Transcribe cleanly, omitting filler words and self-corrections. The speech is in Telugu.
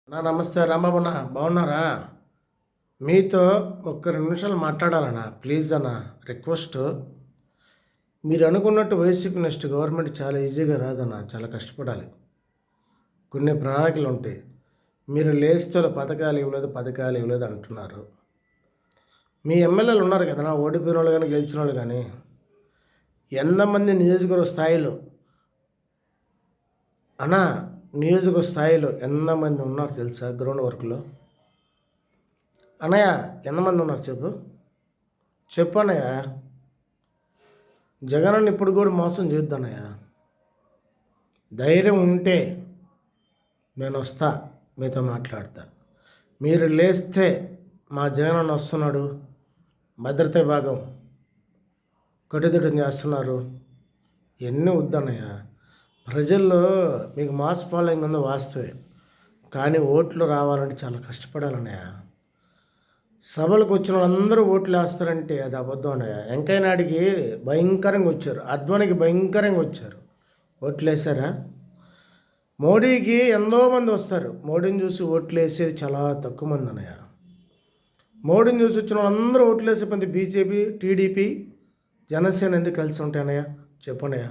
నమస్తే రాంబాబు అన్న, బాగున్నారా? మీతో ఒక్క 2 నిమిషాలు మాట్లాడాలన్నా, ప్లీజ్ అన్న, రిక్వెస్ట్. మీరు అనుకున్నట్టు వైసీపీ నెక్స్ట్ గవర్నమెంట్ చాలా ఈజీగా రాదన్న, చాలా కష్టపడాలి. కొన్ని ప్రణాళికలు ఉంటాయి. మీరు లేస్తూ పథకాలు ఇవ్వలేదు అంటున్నారు. మీ ఎమ్మెల్యేలు ఉన్నారు కదా, ఓడిపోయిన వాళ్ళు కానీ గెలిచిన వాళ్ళు కానీ, ఎంతమంది నియోజకవర్గ స్థాయిలో అన్నా, నియోజకవర్గ స్థాయిలో ఎంతమంది ఉన్నారు తెలుసా? గ్రౌండ్ వర్క్లో అన్నయ్య ఎంతమంది ఉన్నారు చెప్పు అన్నయ్య. జగన్ ఇప్పుడు కూడా మోసం చేయొద్దు అన్నయ్య. ధైర్యం ఉంటే నేను వస్తా, మీతో మాట్లాడతా. మీరు లేస్తే మా జగన్ వస్తున్నాడు, భద్రత విభాగం కట్టుదిట్టం చేస్తున్నారు, ఎన్ని వద్దన్నయ్య. ప్రజల్లో మీకు మాస్ ఫాలోయింగ్ ఉందో వాస్తవే, కానీ ఓట్లు రావాలంటే చాలా కష్టపడాలన్నయ్య. సభలకు వచ్చిన వాళ్ళందరూ ఓట్లు వేస్తారంటే అది అబద్ధం అన్నయ్య. వెంకయ్య నాయుడికి భయంకరంగా వచ్చారు, అద్వానికి భయంకరంగా వచ్చారు, ఓట్లు వేసారా? మోడీకి ఎంతోమంది వస్తారు, మోడీని చూసి ఓట్లు వేసేది చాలా తక్కువ మంది అన్నయ్య. మోడీని చూసి వచ్చిన వాళ్ళందరూ ఓట్లు వేసే బీజేపీ, టీడీపీ, జనసేన ఎందుకు కలిసి ఉంటాయన్నయ్య? చెప్పన్నయ్య.